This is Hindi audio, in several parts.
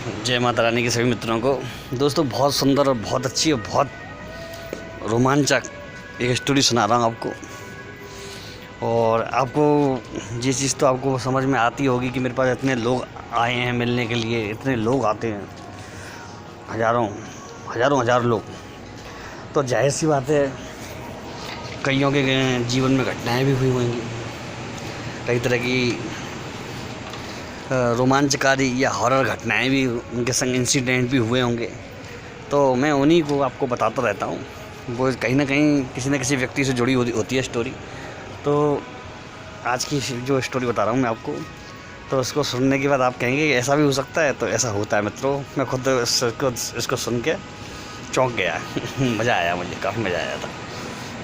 जय माता रानी के सभी मित्रों को। दोस्तों, बहुत सुंदर और बहुत अच्छी और बहुत रोमांचक एक स्टोरी सुना रहा हूँ आपको। और आपको ये चीज़ तो आपको समझ में आती होगी कि मेरे पास इतने लोग आए हैं मिलने के लिए, इतने लोग आते हैं, हज़ारों लोग। तो जाहिर सी बात है, कईयों के जीवन में घटनाएं भी हुई होंगी, कई तरह की रोमांचकारी या हॉरर घटनाएं भी उनके संग इंसिडेंट भी हुए होंगे। तो मैं उन्हीं को आपको बताता रहता हूँ। वो कहीं ना कहीं किसी न किसी व्यक्ति से जुड़ी होती है स्टोरी। तो आज की जो स्टोरी बता रहा हूँ मैं आपको, तो उसको सुनने के बाद आप कहेंगे ऐसा भी हो सकता है। तो ऐसा होता है मित्रों। मैं खुद इसको सुन के चौंक गया मज़ा आया, मुझे काफ़ी मज़ा आया था।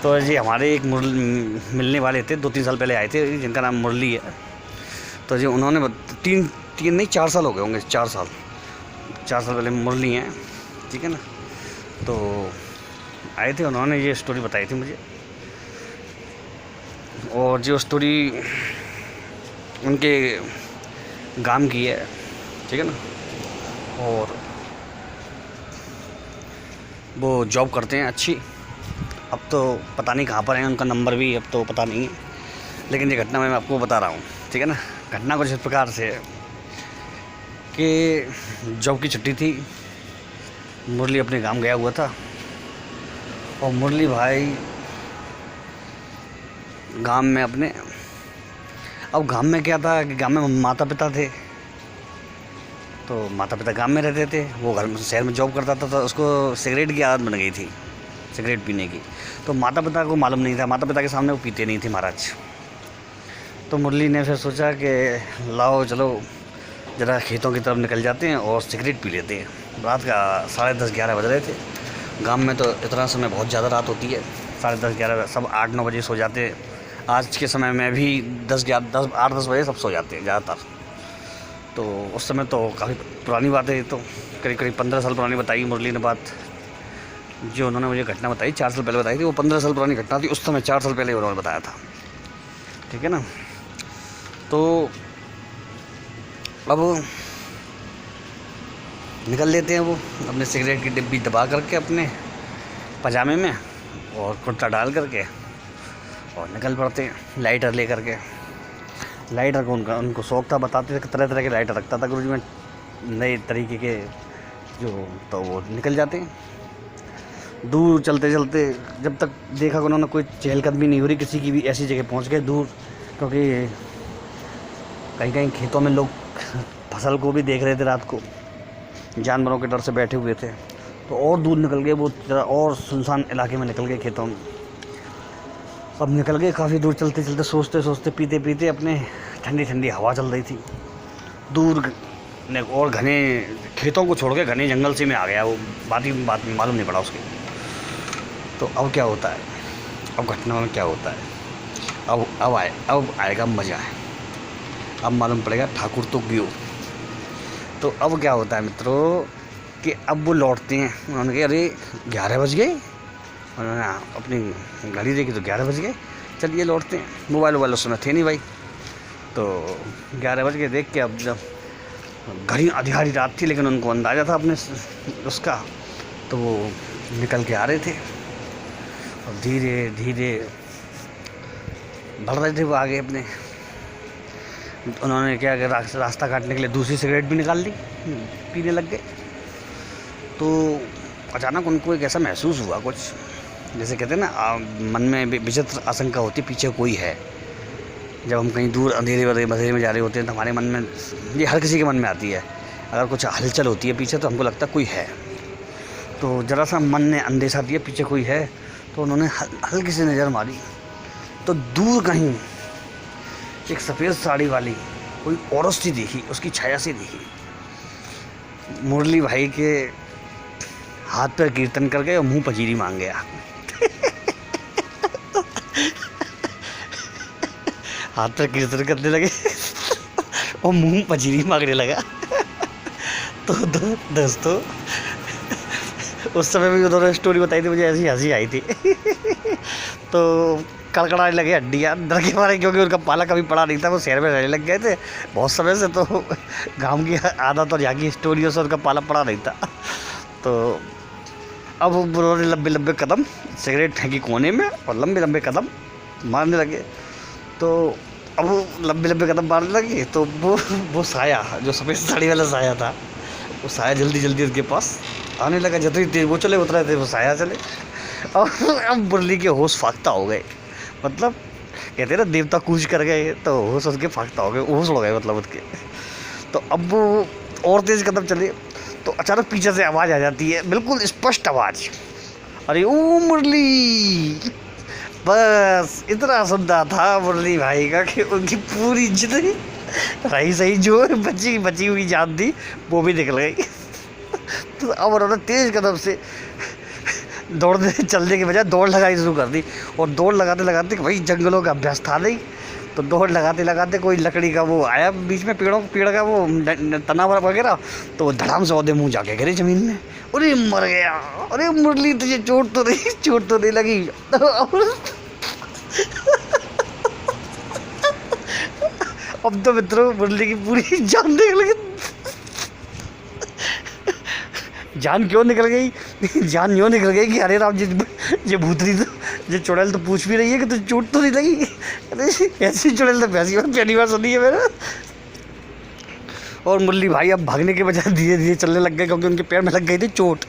तो जी, हमारे एक मिलने वाले थे, 2-3 साल पहले आए थे, जिनका नाम मुरली है। तो जी उन्होंने तीन नहीं 4 साल हो गए होंगे, 4 साल पहले मुरली हैं, ठीक है ना। तो आए थे, उन्होंने ये स्टोरी बताई थी मुझे। और जो स्टोरी उनके गांव की है, ठीक है ना। और वो जॉब करते हैं अच्छी। अब तो पता नहीं कहाँ पर है, उनका नंबर भी अब तो पता नहीं है। लेकिन ये घटना मैं आपको बता रहा हूँ, ठीक है ना। घटना कुछ इस प्रकार से है कि जॉब की छुट्टी थी, मुरली अपने गांव गया हुआ था। और मुरली भाई गांव में अपने, अब गांव में क्या था कि गांव में माता पिता थे। तो माता पिता गांव में रहते थे, वो घर में शहर में जॉब करता था। तो उसको सिगरेट की आदत बन गई थी, सिगरेट पीने की। तो माता पिता को मालूम नहीं था, माता पिता के सामने वो पीते नहीं थे महाराज। तो मुरली ने फिर सोचा कि लाओ चलो ज़रा खेतों की तरफ निकल जाते हैं और सिगरेट पी लेते हैं। रात का 10:30-11 बज रहे थे। गांव में तो इतना समय बहुत ज़्यादा रात होती है, 10:30-11 सब 8-9 बजे सो जाते हैं। आज के समय में भी 8-10 बजे सब सो जाते हैं ज़्यादातर। तो उस समय तो काफ़ी पुरानी बात है। तो करीब 15 साल पुरानी बताई मुरली ने बात। जो उन्होंने मुझे घटना बताई 4 साल पहले बताई थी, वो 15 साल पुरानी घटना थी। उस समय 4 साल पहले उन्होंने बताया था, ठीक है ना। तो अब निकल लेते हैं वो अपने सिगरेट की डिब्बी दबा करके अपने पजामे में और कुर्ता डाल करके, और निकल पड़ते हैं लाइटर ले करके। लाइटर को उनको शौक़ था, बताते थे कि तरह तरह के लाइटर रखता था गुरुजी में, नए तरीके के जो। तो वो निकल जाते हैं। दूर चलते चलते जब तक देखा कि उन्होंने कोई चहलकदमी नहीं हो रही किसी की भी, ऐसी जगह पहुंच गए दूर। क्योंकि कहीं खेतों में लोग फसल को भी देख रहे थे रात को, जानवरों के डर से बैठे हुए थे। तो और दूर निकल गए, वो जरा और सुनसान इलाके में निकल गए, खेतों में। अब निकल गए काफ़ी दूर, चलते चलते सोचते पीते पीते अपने ठंडी हवा चल रही थी दूर। और घने खेतों को छोड़ के घने जंगल से में आ गया वो, बात में मालूम नहीं पड़ा उसके। तो अब क्या होता है, अब घटना में क्या होता है, अब आएगा मज़ा है। अब मालूम पड़ेगा ठाकुर तो गियो। तो अब क्या होता है मित्रों कि अब वो लौटते हैं। उन्होंने कहा अरे 11 बज गए। उन्होंने अपनी घड़ी देखी तो 11 बज गए, चलिए लौटते हैं। मोबाइल उस समय थे नहीं भाई। तो 11 बज गए देख के, अब जब घड़ी आधी रात थी, लेकिन उनको अंदाज़ा था अपने उसका। तो वो निकल के आ रहे थे और धीरे धीरे बढ़ रहे थे वो आगे अपने। उन्होंने क्या किया, रास्ता काटने के लिए दूसरी सिगरेट भी निकाल ली, पीने लग गए। तो अचानक उनको एक ऐसा महसूस हुआ, कुछ जैसे कहते हैं ना, मन में विचित्र आशंका होती है पीछे कोई है। जब हम कहीं दूर अंधेरे में जा रहे होते हैं तो हमारे मन में, ये हर किसी के मन में आती है, अगर कुछ हलचल होती है पीछे तो हमको लगता है कोई है। तो ज़रा सा मन ने अंदेशा दिया पीछे कोई है। तो उन्होंने हल्की सी नज़र मारी तो दूर कहीं एक सफ़ेद साड़ी वाली कोई औरत सी दिखी, उसकी छाया सी दिखी। मुरली भाई के हाथ पर कीर्तन कर गए और मुंह पजीरी मांग गया हाथ पर कीर्तन करने लगे और मुंह पजीरी मांगने लगा। तो दोस्तों, उस समय भी उन्होंने स्टोरी बताई थी, मुझे ऐसी हंसी आई थी। तो कड़कड़ाने लगे हड्डियाँ डर के मारे, क्योंकि उनका पाला कभी पड़ा नहीं था, वो शहर में रहने लग गए थे बहुत समय से, तो गाँव की आदत और यहाँ की स्टोरियों से उनका पाला पड़ा नहीं था। तो अब उन्होंने लंबे लंबे कदम सिगरेट फेंकी कोने में और लंबे लंबे कदम मारने लगे। तो अब वो लंबे लंबे कदम मारने लगे तो वो साया, जो सफ़ेद साड़ी वाला साया था, वो साया जल्दी जल्दी उनके पास आने लगा। जितनी तेज वो चले उतरा थे वो साया चले। अब मुरली के होश फाख्ता हो गए, मतलब कहते ना देवता कूच कर गए, तो होश उसके फाख्ता हो गए, होश उड़ गए मतलब उसके। तो अब वो और तेज़ कदम चले तो अचानक पीछे से आवाज़ आ जाती है, बिल्कुल स्पष्ट आवाज़, अरे ओ मुरली। बस इतना सुनता था मुरली भाई का कि उनकी पूरी जितनी रही सही जो बची हुई जान थी वो भी निकल गई। तो अब उन्होंने तेज़ कदम से दौड़ने चलने के बजाय दौड़ लगानी शुरू कर दी। और दौड़ लगाते लगाते भाई जंगलों का अभ्यास था नहीं, तो दौड़ लगाते लगाते कोई लकड़ी का वो आया बीच में, पेड़ का वो तना वगैरह, तो धड़ाम से औदे मुँह जाके गिरे ज़मीन में। अरे मर गया। अरे मुरली तुझे चोट तो नहीं लगी। अब तो मित्रों मुरली की पूरी जान निकल गई। जान क्यों निकल गई? जान यूँ निकल गई कि अरे राम जी, ये भूतनी तो ये चुड़ैल तो पूछ भी रही है कि तुझे चोट तो नहीं लगी। अरे ऐसी चुड़ैल तो पहली बार सुनी है मैंने। और मुरली भाई अब भागने के बजाय धीरे धीरे चलने लग गए, क्योंकि उनके पैर में लग गई थी चोट,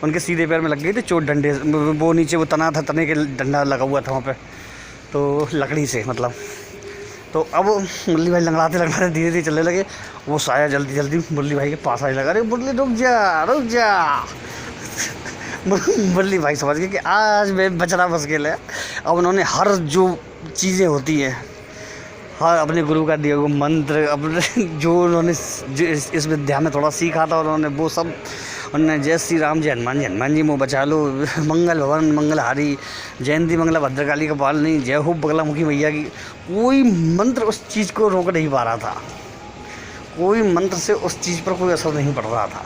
उनके सीधे पैर में लग गई थी चोट डंडे, वो नीचे वो तना था, तने के डंडा लगा हुआ था वहाँ पे, तो लकड़ी से मतलब। तो अब मुरली भाई लंगड़ाते लंगड़ाते धीरे धीरे चलने लगे। वो साया जल्दी जल्दी मुरली भाई के पास आने लगा। अरे मुरली रुक जा। मुरली भाई समझ गए कि आज मैं बचना मुश्किल है। अब उन्होंने हर जो चीज़ें होती हैं, हर अपने गुरु का दिया हुआ मंत्र, अपने जो उन्होंने इस विद्या में थोड़ा सीखा था, उन्होंने वो सब उन्होंने जय श्री राम जय हनुमान जी मुँह बचा लो, मंगल भवन मंगलहारी, जयंती मंगला भद्रकाली का पालनी, जय हो बगलामुखी मैया की, कोई मंत्र उस चीज़ को रोक नहीं पा रहा था, कोई मंत्र से उस चीज़ पर कोई असर नहीं पड़ रहा था।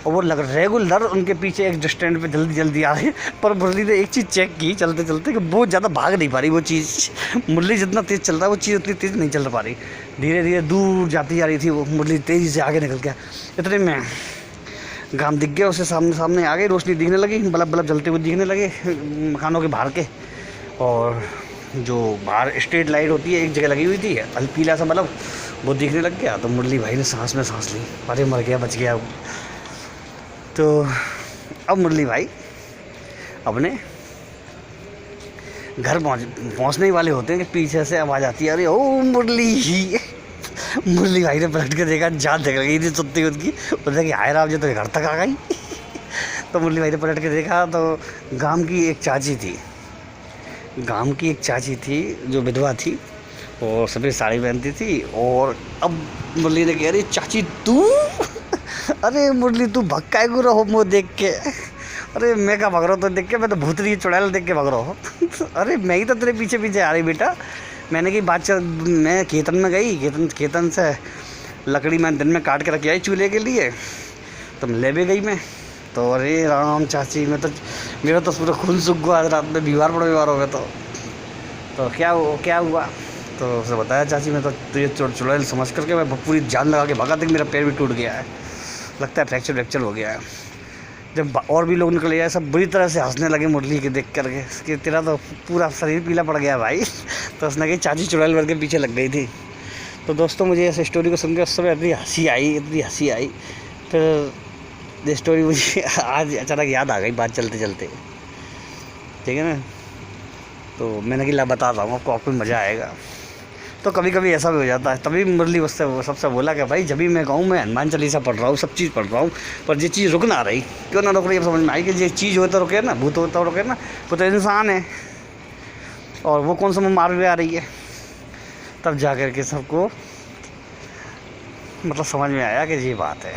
और वो रेगुलर उनके पीछे एक स्टैंड पे जल्दी जल्दी आ रही। पर मुरली ने एक चीज़ चेक की चलते चलते कि वो ज़्यादा भाग नहीं पा रही वो चीज़। मुरली जितना तेज़ चल रहा है वो चीज़ उतनी तेज़ नहीं चल पा रही, धीरे धीरे दूर जाती जा रही थी वो। मुरली तेज़ी से आगे निकल गया। इतने में गांव दिख गया उसे, सामने आ गई, रोशनी दिखने लगी, बल्ब बल्ब जलते हुए दिखने लगे मकानों के बाहर के। और जो बाहर स्ट्रीट लाइट होती है एक जगह लगी हुई थी, पीला सा बल्ब, वो दिखने लग गया। तो मुरली भाई ने सांस में सांस ली, अरे मर गया, बच गया। तो अब मुरली भाई अपने घर पहुंचने वाले होते हैं कि पीछे से आवाज़ आती है, अरे ओ मुरली। मुरली भाई ने पलट के देखा, जान निकल गई थी सुत्ती उनकी। बोलते कि हाय राम जी तो घर तक आ गई। तो मुरली भाई ने पलट के देखा तो गांव की एक चाची थी जो विधवा थी, और सफ़ेद साड़ी पहनती थी। और अब मुरली ने कहा, अरे चाची तू, अरे मुरली तू भक्काए को रहो मुँह देख के। अरे मैं क्या भाग रहा हूँ तो देख के, मैं तो भूतनी चुड़ैल देख के भाग रहा हूँ। अरे मैं ही तो तेरे पीछे पीछे आ रही बेटा। मैंने कही बात चल, मैं खेतन में गई, खेतन से लकड़ी मैं दिन में काट के रखी आई चूल्हे के लिए, तो ले भी गई मैं। तो अरे राम चाची, मैं तो मेरा तो पूरा खून सूख गया आज रात में, बीमार हो गया। तो क्या हुआ? तो उसे बताया, चाची मैं तो तुझे चुड़ैल समझ करके मैं पूरी जान लगा के भागा था कि मेरा पैर भी टूट गया है, लगता है फ्रैक्चर हो गया है। जब और भी लोग निकले आए, सब बुरी तरह से हंसने लगे मुरली के देख करके कि तेरा तो पूरा शरीर पीला पड़ गया भाई। तो उसने कही चाची चुड़ैल वर्ग के पीछे लग गई थी। तो दोस्तों मुझे इस स्टोरी को सुनकर उस समय इतनी हंसी आई। फिर ये स्टोरी मुझे आज अचानक याद आ गई बात चलते चलते, ठीक है ना। तो मैंने कहा बताता हूँ आपको भी मज़ा आएगा। तो कभी कभी ऐसा भी हो जाता है। तभी मुरली उससे सबसे बोला कि भाई जब भी मैं कहूँ मैं हनुमान चालीसा पढ़ रहा हूँ, सब चीज़ पढ़ रहा हूँ, पर ये चीज़ रुक ना रही, क्यों ना रुक रही, अब समझ में आई कि ये चीज़ होता रुके ना, भूत होता रुके ना, वो तो इंसान है और वो कौन सा मार भी आ रही है। तब जा कर के सबको मतलब समझ में आया कि ये बात है।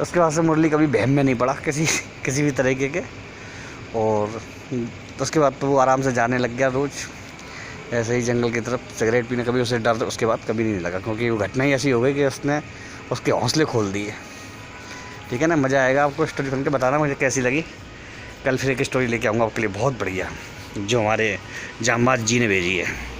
उसके बाद से मुरली कभी बहम में नहीं पड़ा किसी भी तरीके के। और उसके बाद तो वो आराम से जाने लग गया रोज़ ऐसे ही जंगल की तरफ सिगरेट पीने। कभी उसे डर उसके बाद कभी नहीं लगा, क्योंकि वो घटना ही ऐसी हो गई कि उसने उसके हौसले खोल दिए। ठीक है ना, मज़ा आएगा आपको स्टोरी सुन के, बताना मुझे कैसी लगी। कल फिर एक स्टोरी लेके आऊँगा आपके लिए बहुत बढ़िया। जो हमारे जामात जी ने भेजी है।